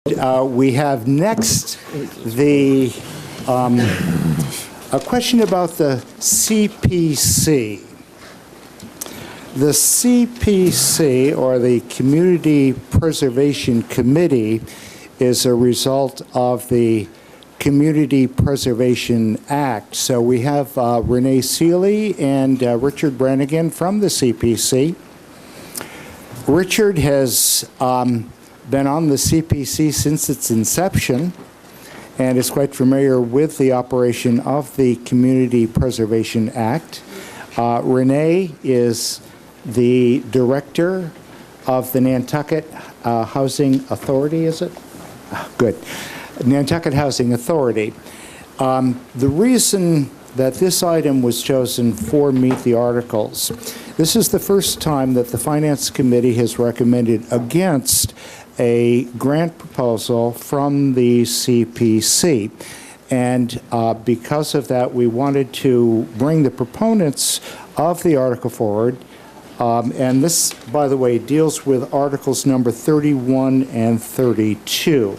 We have next a question about the CPC. The CPC, or the Community Preservation Committee, is a result of the Community Preservation Act. So we have Renee Seeley and Richard Brannigan from the CPC. Richard has been on the CPC since its inception and is quite familiar with the operation of the Community Preservation Act. Renee is the director of the Nantucket Housing Authority, is it? Good. Nantucket Housing Authority. The reason that this item was chosen for Meet the Articles, this is the first time that the Finance Committee has recommended against a grant proposal from the CPC. And because of that, we wanted to bring the proponents of the article forward. And this, by the way, deals with Articles number 31 and 32.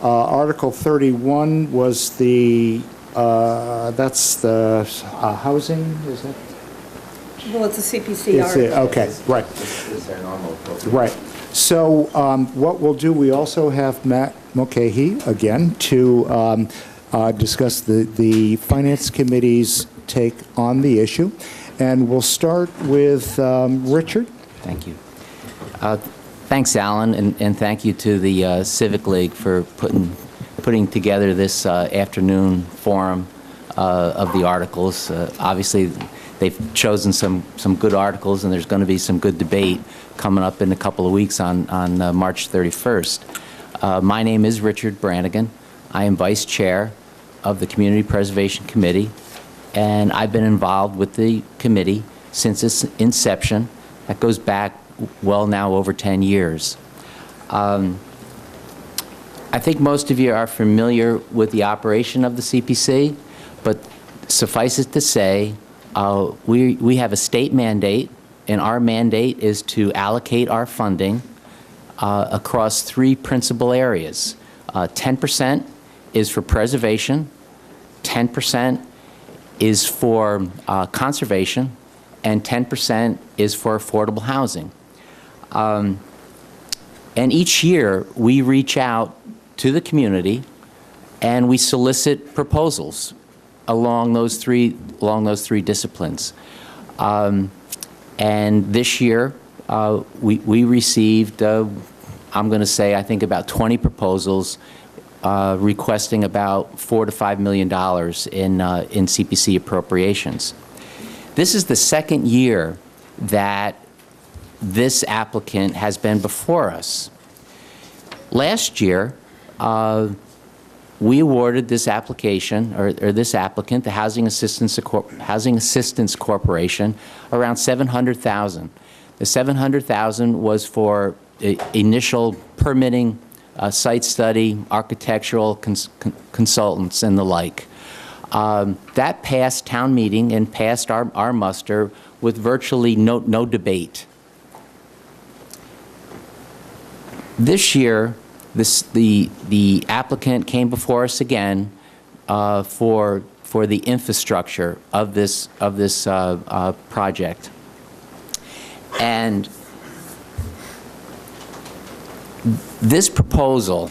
Article 31 was the, that's the housing, is it? Well, it's a CPC article. Okay, right. It's our normal appropriate. Right. So what we'll do, we also have Matt Mulcahy again to discuss the Finance Committee's take on the issue. And we'll start with Richard. Thank you. Thanks, Alan, and thank you to the Civic League for putting together this afternoon forum of the articles. Obviously, they've chosen some good articles, and there's going to be some good debate coming up in a couple of weeks on March 31st. My name is Richard Brannigan. I am Vice Chair of the Community Preservation Committee, and I've been involved with the committee since its inception. That goes back well now over 10 years. I think most of you are familiar with the operation of the CPC, but suffice it to say, we have a state mandate, and our mandate is to allocate our funding across three principal areas. 10% is for preservation, 10% is for conservation, and 10% is for affordable housing. And each year we reach out to the community and we solicit proposals along those three disciplines. And this year we received, I'm going to say, I think about 20 proposals requesting about $4 to $5 million in CPC appropriations. This is the second year that this applicant has been before us. Last year, we awarded this application, or this applicant, the Housing Assistance Corporation, around $700,000. The $700,000 was for initial permitting, site study, architectural consultants, and the like. That passed town meeting and passed our muster with virtually no debate. This year, the applicant came before us again for the infrastructure of this project, and this proposal,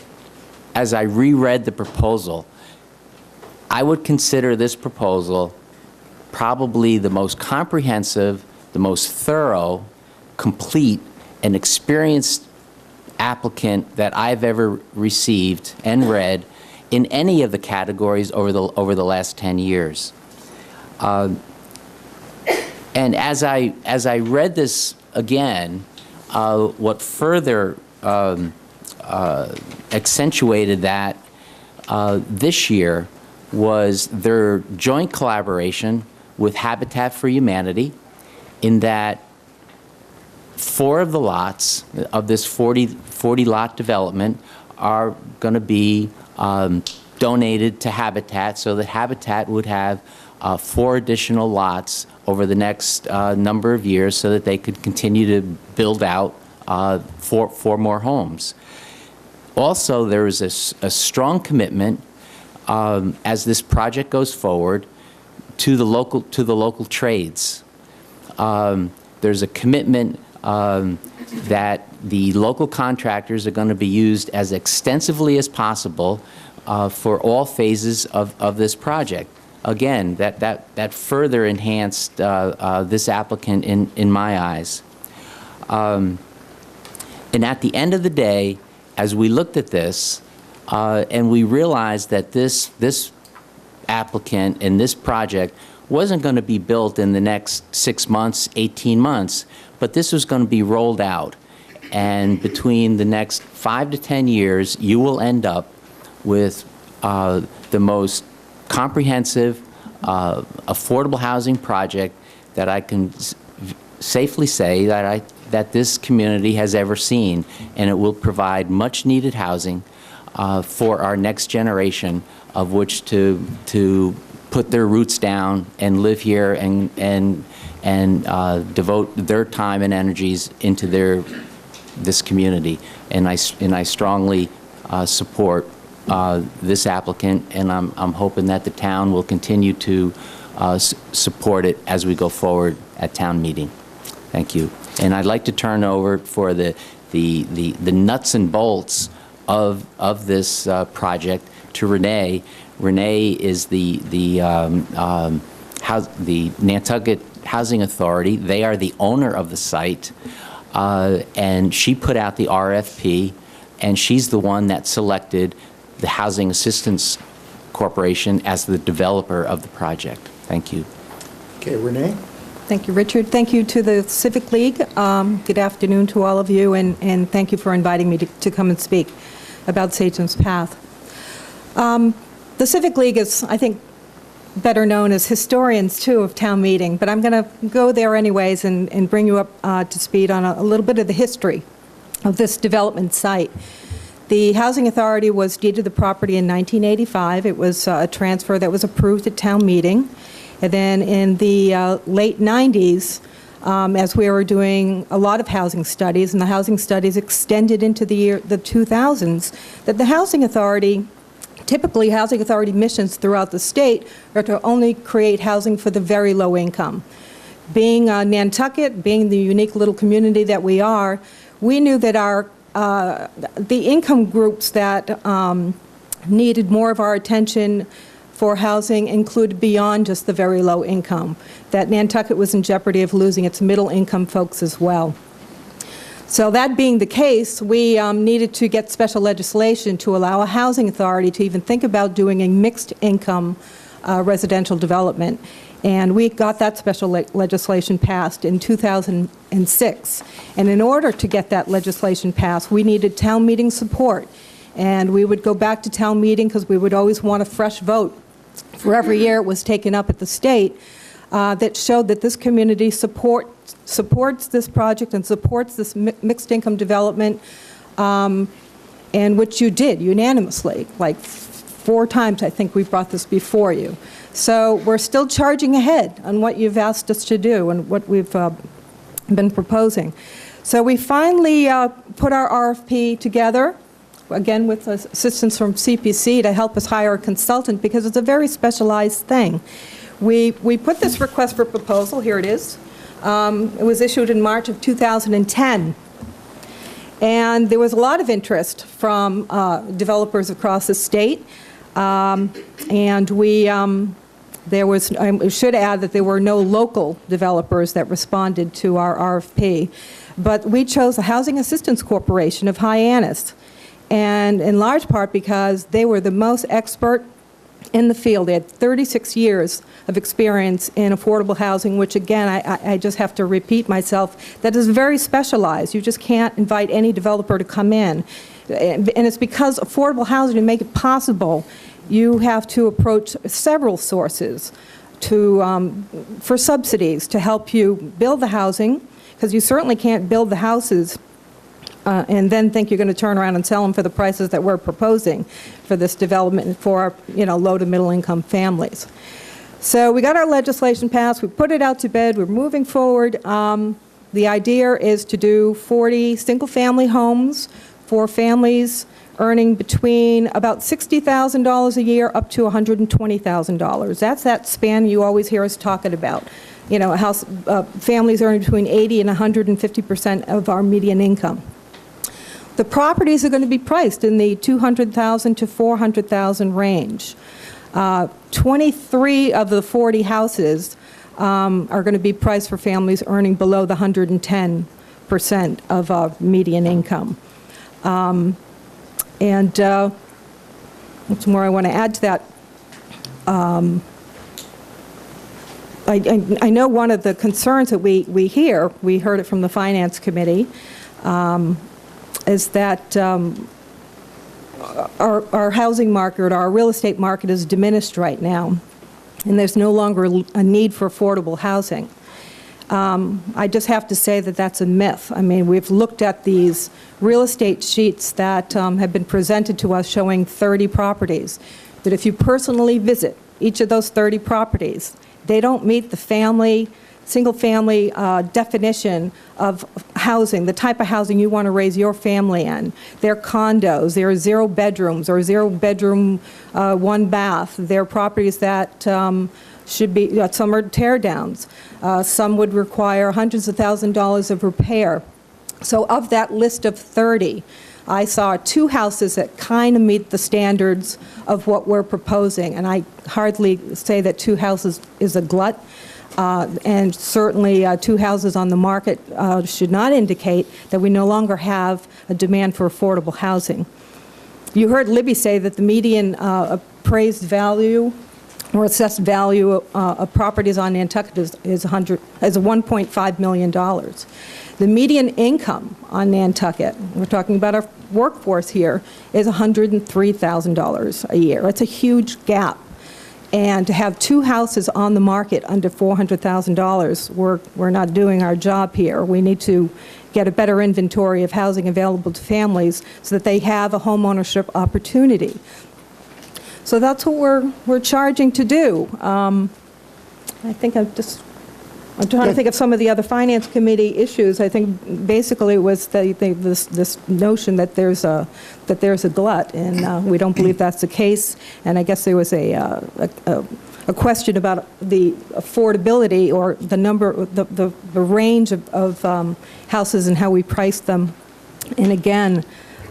as I reread the proposal, I would consider this proposal probably the most comprehensive, the most thorough, complete, and experienced applicant that I've ever received and read in any of the categories over the last 10 years. And as I read this again, what further accentuated that this year was their joint collaboration with Habitat for Humanity, in that 4 of the lots of this 40 lot development are going to be donated to Habitat, so that Habitat would have 4 additional lots over the next number of years, so that they could continue to build out 4 more homes. Also, there is a strong commitment as this project goes forward to the local trades. There's a commitment that the local contractors are going to be used as extensively as possible for all phases of this project. Again, that further enhanced this applicant in my eyes. And at the end of the day, as we looked at this, and we realized that this applicant and this project wasn't going to be built in the next 6 months, 18 months, but this was going to be rolled out. And between the next 5 to 10 years, you will end up with the most comprehensive, affordable housing project that I can safely say that this community has ever seen, and it will provide much-needed housing for our next generation, of which to put their roots down and live here and devote their time and energies into this community. And I strongly support this applicant, and I'm hoping that the town will continue to support it as we go forward at town meeting. Thank you. And I'd like to turn over for the nuts and bolts of this project to Renee. Renee is the Nantucket Housing Authority. They are the owner of the site, and she put out the RFP, and she's the one that selected the Housing Assistance Corporation as the developer of the project. Thank you. Okay, Renee? Thank you, Richard. Thank you to the Civic League. Good afternoon to all of you, and thank you for inviting me to come and speak about Satan's Path. The Civic League is, I think, better known as historians, too, of town meeting, but I'm going to go there anyways and bring you up to speed on a little bit of the history of this development site. The Housing Authority was deeded the property in 1985. It was a transfer that was approved at town meeting. And then in the late 90s, as we were doing a lot of housing studies, and the housing studies extended into the 2000s, that the Housing Authority, typically housing authority missions throughout the state, are to only create housing for the very low income. Being Nantucket, being the unique little community that we are, we knew that the income groups that needed more of our attention for housing included beyond just the very low income, that Nantucket was in jeopardy of losing its middle income folks as well. So that being the case, we needed to get special legislation to allow a housing authority to even think about doing a mixed income residential development. And we got that special legislation passed in 2006. And in order to get that legislation passed, we needed town meeting support. And we would go back to town meeting because we would always want a fresh vote for every year it was taken up at the state that showed that this community supports this project and supports this mixed income development, and which you did unanimously, like 4 times I think we've brought this before you. So we're still charging ahead on what you've asked us to do and what we've been proposing. So we finally put our RFP together, again with assistance from CPC to help us hire a consultant because it's a very specialized thing. We put this request for proposal, here it is. It was issued in March of 2010. And there was a lot of interest from developers across the state. And I should add that there were no local developers that responded to our RFP. But we chose the Housing Assistance Corporation of Hyannis, and in large part because they were the most expert in the field. They had 36 years of experience in affordable housing, which again, I just have to repeat myself, that is very specialized. You just can't invite any developer to come in. And it's because affordable housing, to make it possible, you have to approach several sources for subsidies to help you build the housing, because you certainly can't build the houses and then think you're going to turn around and sell them for the prices that we're proposing for this development for low to middle income families. So we got our legislation passed, we put it out to bid, we're moving forward. The idea is to do 40 single family homes for families earning between about $60,000 a year up to $120,000. That's that span you always hear us talking about. You know, families earning between 80 and 150% of our median income. The properties are going to be priced in the $200,000 to $400,000 range. 23 of the 40 houses are going to be priced for families earning below the 110% of median income. What's more I want to add to that? I know one of the concerns that we heard it from the Finance Committee, is that our housing market, our real estate market is diminished right now, and there's no longer a need for affordable housing. I just have to say that that's a myth. I mean, we've looked at these real estate sheets that have been presented to us showing 30 properties, that if you personally visit each of those 30 properties, they don't meet the single-family definition of housing, the type of housing you want to raise your family in. They're condos, they're 0 bedrooms or 0 bedroom, 1 bath. They're properties that should be, some are tear downs. Some would require hundreds of thousands of dollars of repair. So of that list of 30, I saw 2 houses that kind of meet the standards of what we're proposing, and I hardly say that 2 houses is a glut, and certainly 2 houses on the market should not indicate that we no longer have a demand for affordable housing. You heard Libby say that the median appraised value or assessed value of properties on Nantucket is $1.5 million. The median income on Nantucket, we're talking about our workforce here, is $103,000 a year. That's a huge gap. And to have 2 houses on the market under $400,000, we're not doing our job here. We need to get a better inventory of housing available to families so that they have a home ownership opportunity. So that's what we're charging to do. I think I'm trying to think of some of the other Finance Committee issues. I think basically it was this notion that there's a glut, and we don't believe that's the case. And I guess there was a question about the affordability or the number, the range of houses and how we price them. And again,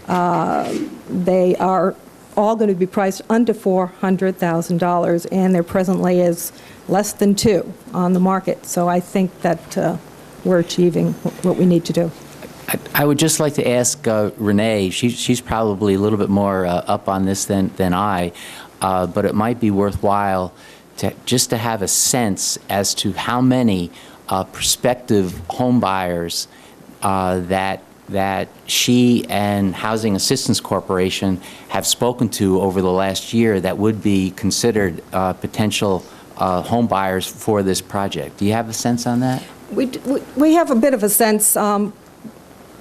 they are all going to be priced under $400,000, and there presently is less than 2 on the market. So I think that we're achieving what we need to do. I would just like to ask Renee, she's probably a little bit more up on this than I, but it might be worthwhile just to have a sense as to how many prospective home buyers that she and Housing Assistance Corporation have spoken to over the last year that would be considered potential home buyers for this project. Do you have a sense on that? We have a bit of a sense.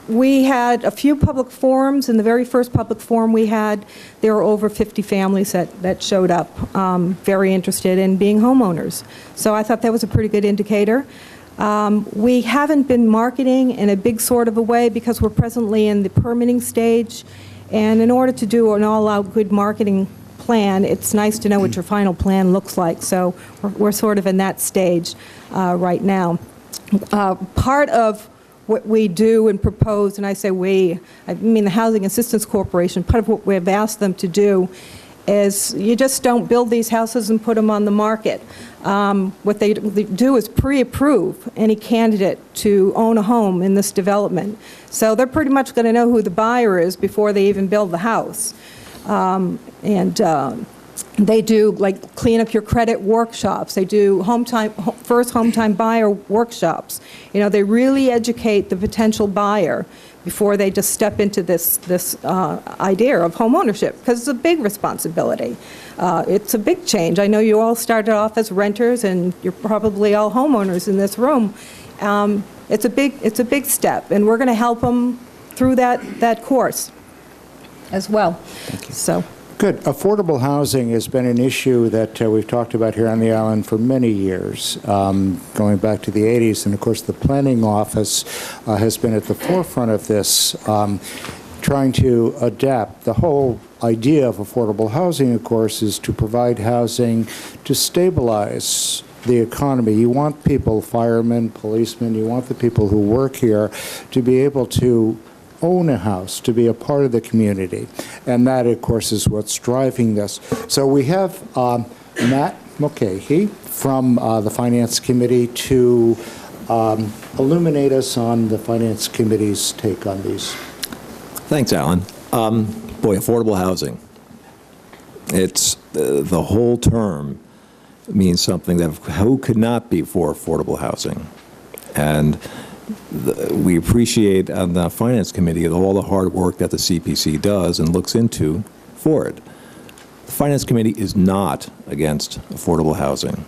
We had a few public forums. In the very first public forum we had, there were over 50 families that showed up, very interested in being homeowners. So I thought that was a pretty good indicator. We haven't been marketing in a big sort of a way because we're presently in the permitting stage, and in order to do an all-out good marketing plan, it's nice to know what your final plan looks like. So we're sort of in that stage right now. Part of what we do and propose, and I say we, I mean the Housing Assistance Corporation, part of what we've asked them to do is you just don't build these houses and put them on the market. What they do is pre-approve any candidate to own a home in this development. So they're pretty much going to know who the buyer is before they even build the house. They do, like, clean up your credit workshops. They do first home-time buyer workshops. You know, they really educate the potential buyer before they just step into this idea of home ownership, because it's a big responsibility. It's a big change. I know you all started off as renters, and you're probably all homeowners in this room. It's a big step, and we're going to help them through that course as well. Thank you. So. Good. Affordable housing has been an issue that we've talked about here on the island for many years, going back to the 80s. And, of course, the planning office has been at the forefront of this. trying to adapt. The whole idea of affordable housing, of course, is to provide housing to stabilize the economy. You want people, firemen, policemen, you want the people who work here to be able to own a house, to be a part of the community. And that, of course, is what's driving this. So we have Matt Mulcahy from the Finance Committee to illuminate us on the Finance Committee's take on these. Thanks, Alan. Boy, affordable housing. It's the whole term means something that who could not be for affordable housing. And we appreciate on the Finance Committee all the hard work that the CPC does and looks into for it. The Finance Committee is not against affordable housing.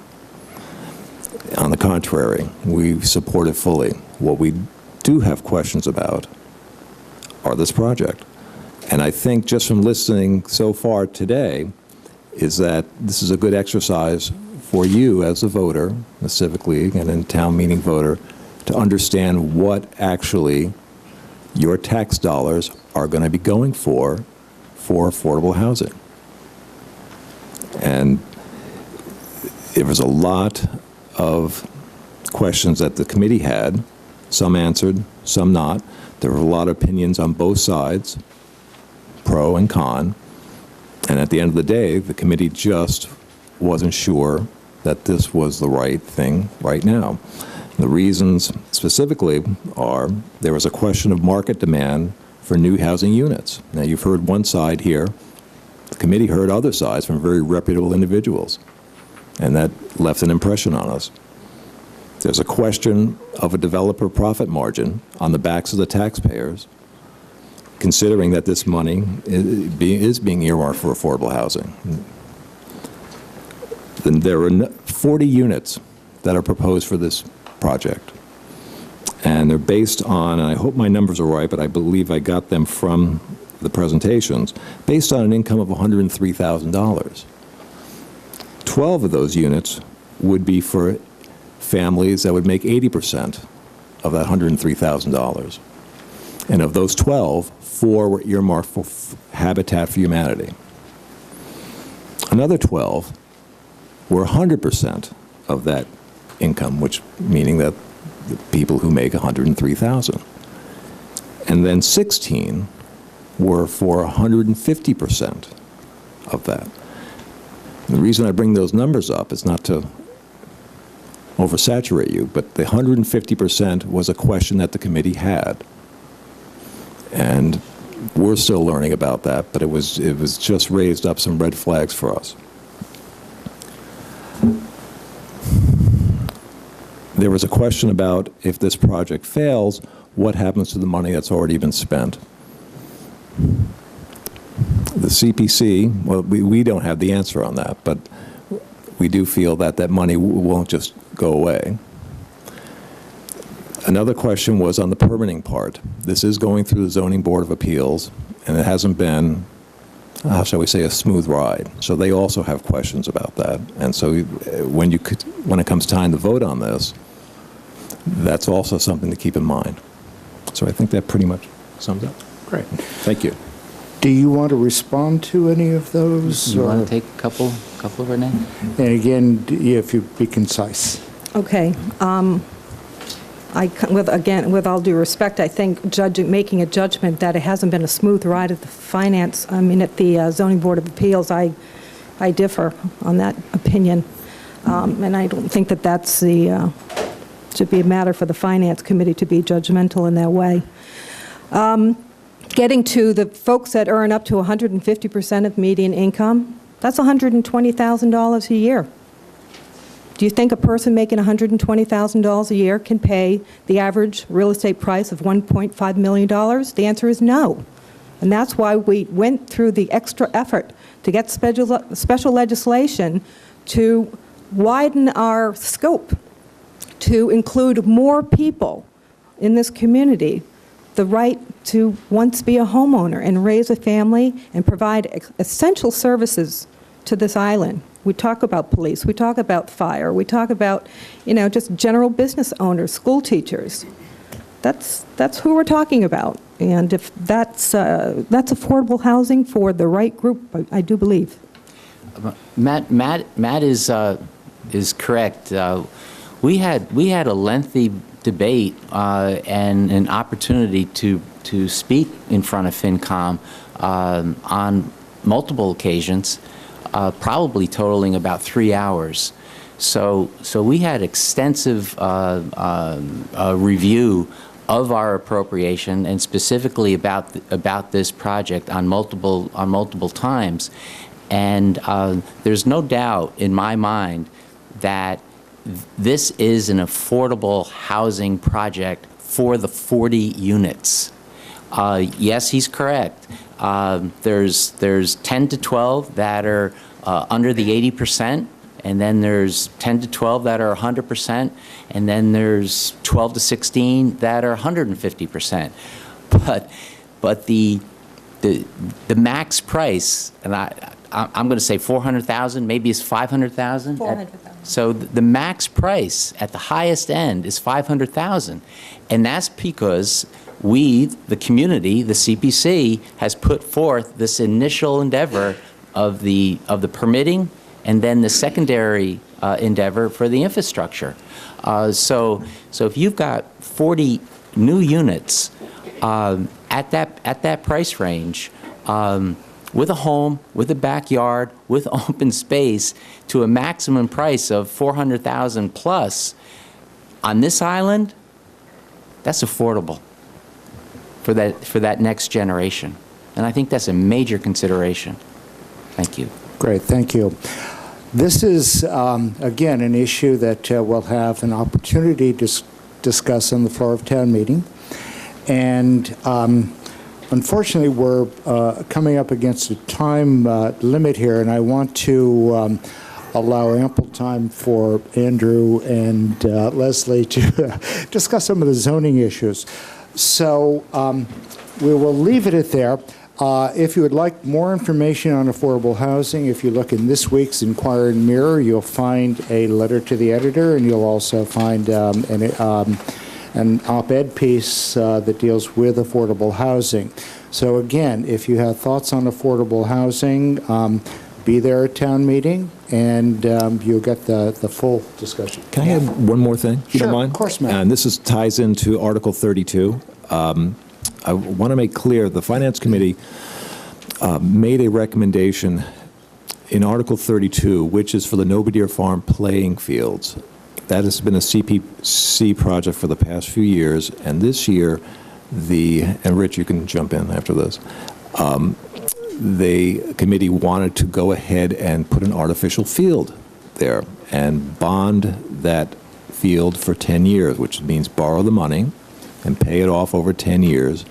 On the contrary, we support it fully. What we do have questions about are this project. And I think just from listening so far today is that this is a good exercise for you as a voter, the Civic League, and a town meeting voter, to understand what actually your tax dollars are going to be going for affordable housing. And there was a lot of questions that the committee had, some answered, some not. There were a lot of opinions on both sides, pro and con, and at the end of the day, the committee just wasn't sure that this was the right thing right now. The reasons specifically are there was a question of market demand for new housing units. Now, you've heard one side here. The committee heard other sides from very reputable individuals, and that left an impression on us. There's a question of a developer profit margin on the backs of the taxpayers, considering that this money is being earmarked for affordable housing. Then there are 40 units that are proposed for this project, and they're based on, and I hope my numbers are right, but I believe I got them from the presentations, based on an income of $103,000. 12 of those units would be for families that would make 80% of that $103,000. And of those 12, 4 were earmarked for Habitat for Humanity. Another 12 were 100% of that income, which meaning that the people who make $103,000. And then 16 were for 150% of that. And the reason I bring those numbers up is not to oversaturate you, but the 150% was a question that the committee had. And we're still learning about that, but it was just raised up some red flags for us. There was a question about if this project fails, what happens to the money that's already been spent? The CPC, well, we don't have the answer on that, but we do feel that that money won't just go away. Another question was on the permitting part. This is going through the Zoning Board of Appeals, and it hasn't been, how shall we say, a smooth ride. So they also have questions about that. And so when it comes time to vote on this, that's also something to keep in mind. So I think that pretty much sums up. Great. Thank you. Do you want to respond to any of those? You want to take a couple, Renee? And again, if you be concise. Okay. With all due respect, I think making a judgment that it hasn't been a smooth ride at the Zoning Board of Appeals, I differ on that opinion. And I don't think that that's should be a matter for the Finance Committee to be judgmental in that way. Getting to the folks that earn up to 150% of median income, that's $120,000 a year. Do you think a person making $120,000 a year can pay the average real estate price of $1.5 million? The answer is no. And that's why we went through the extra effort to get special legislation to widen our scope, to include more people in this community, the right to once be a homeowner and raise a family and provide essential services to this island. We talk about police, we talk about fire, we talk about, just general business owners, school teachers. that's who we're talking about. And if that's affordable housing for the right group, I do believe. Matt is correct. We had a lengthy debate and an opportunity to speak in front of FinCom on multiple occasions, probably totaling about 3 hours. So we had extensive review of our appropriation and specifically about this project on multiple times. And there's no doubt in my mind that this is an affordable housing project for the 40 units. Yes, he's correct. There's 10 to 12 that are under the 80%, and then there's 10 to 12 that are 100%, and then there's 12 to 16 that are 150%. But the max price, and I'm going to say 400,000, maybe it's 500,000. 400,000. So the max price at the highest end is 500,000, and that's because we, the community, the CPC, has put forth this initial endeavor of the permitting, and then the secondary endeavor for the infrastructure. So if you've got 40 new units at that price range, with a home, with a backyard, with open space, to a maximum price of 400,000 plus, on this island, that's affordable for that next generation. And I think that's a major consideration. Thank you. Great, thank you. This is, again, an issue that we'll have an opportunity to discuss on the floor of town meeting. And unfortunately, we're coming up against a time limit here, and I want to allow ample time for Andrew and Leslie to discuss some of the zoning issues. So we will leave it at there. If you would like more information on affordable housing, if you look in this week's Inquirer and Mirror, you'll find a letter to the editor, and you'll also find an op-ed piece that deals with affordable housing. So again, if you have thoughts on affordable housing, be there at town meeting, and you'll get the full discussion. Can I add one more thing, if you don't mind? Of course, Matt. And this ties into Article 32. I want to make clear, the Finance Committee made a recommendation in Article 32, which is for the Nobodere Farm playing fields. That has been a CPC project for the past few years, and this year, and Rich, you can jump in after this, the committee wanted to go ahead and put an artificial field there and bond that field for 10 years, which means borrow the money and pay it off over 10 years.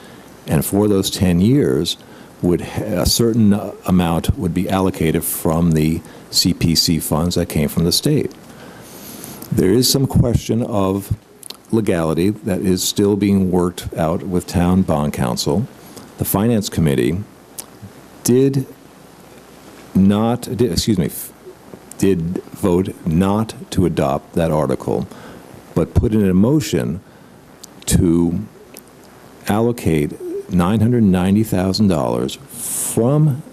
And for those 10 years, a certain amount would be allocated from the CPC funds that came from the state. There is some question of legality that is still being worked out with town bond counsel. The Finance Committee did vote not to adopt that article, but put in a motion to allocate $990,000 from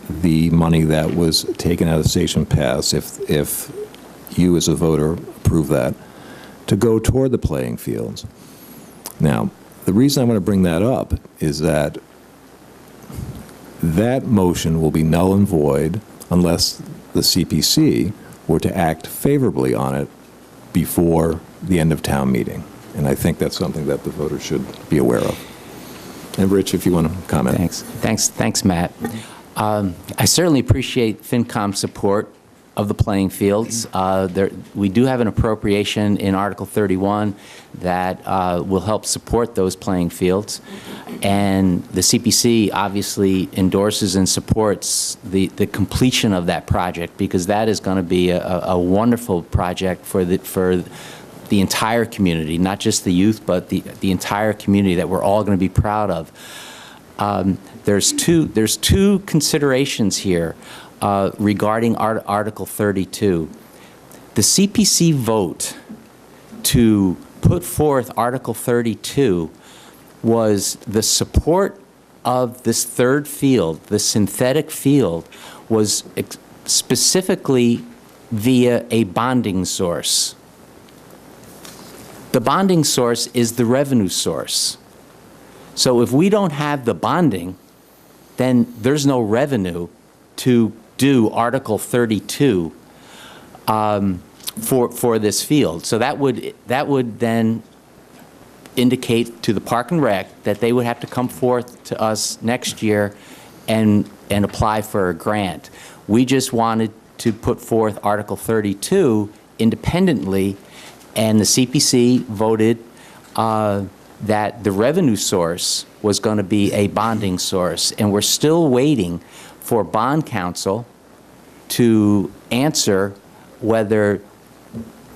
the money that was taken out of Station Pass, if you as a voter approve that, to go toward the playing fields. Now, the reason I want to bring that up is that that motion will be null and void unless the CPC were to act favorably on it before the end of town meeting. And I think that's something that the voters should be aware of. And Rich, if you want to comment. Thanks, Matt. I certainly appreciate FinCom's support of the playing fields. We do have an appropriation in Article 31 that will help support those playing fields. And the CPC obviously endorses and supports the completion of that project, because that is going to be a wonderful project for the entire community, not just the youth, but the entire community that we're all going to be proud of. There's two considerations here regarding Article 32. The CPC vote to put forth Article 32 was the support of this third field, the synthetic field, was specifically via a bonding source. The bonding source is the revenue source. So if we don't have the bonding, then there's no revenue to do Article 32 for this field. So that would then indicate to the Park and Rec that they would have to come forth to us next year and apply for a grant. We just wanted to put forth Article 32 independently, and the CPC voted that the revenue source was going to be a bonding source, and we're still waiting for bond counsel to answer whether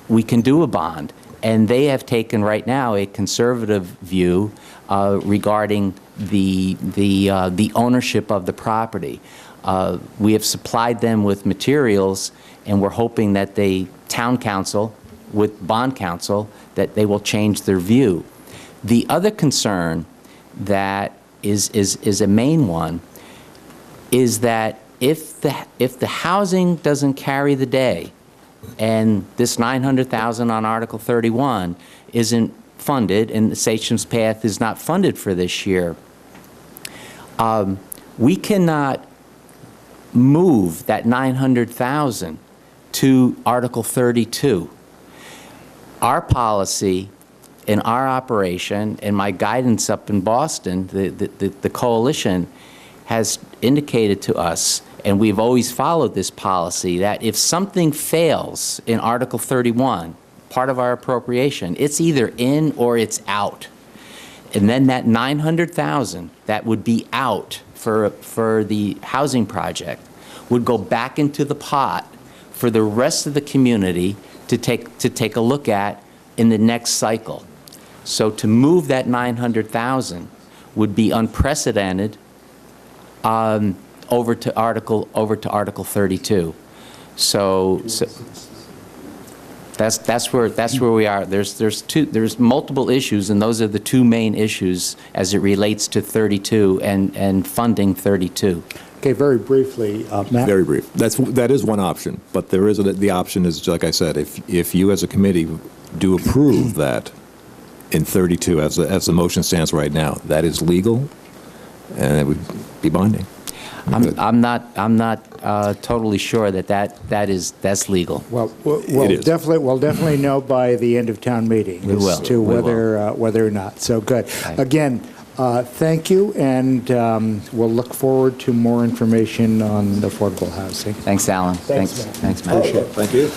we can do a bond. And they have taken right now a conservative view regarding the ownership of the property. We have supplied them with materials, and we're hoping that town council, with bond counsel, that they will change their view. The other concern that is a main one is that if the housing doesn't carry the day, and this $900,000 on Article 31 isn't funded, and the Sachem's Path is not funded for this year, we cannot move that $900,000 to Article 32. Our policy in our operation, and my guidance up in Boston, the coalition has indicated to us, and we've always followed this policy, that if something fails in Article 31, part of our appropriation, it's either in or it's out. And then that $900,000 that would be out for the housing project would go back into the pot for the rest of the community to take a look at in the next cycle. So to move that $900,000 would be unprecedented over to Article 32. So that's where we are. There's multiple issues, and those are the two main issues as it relates to 32 and funding 32. Okay, very briefly, Matt? Very brief. That is one option, but there is the option is, like I said, if you as a committee do approve that in 32 as the motion stands right now, that is legal, and it would be binding. I'm not totally sure that's legal. Well, we'll definitely know by the end of town meeting as to whether or not. So good. Right. Again, thank you, and we'll look forward to more information on affordable housing. Thanks, Alan. Thanks, Thanks, Matt. Thank you.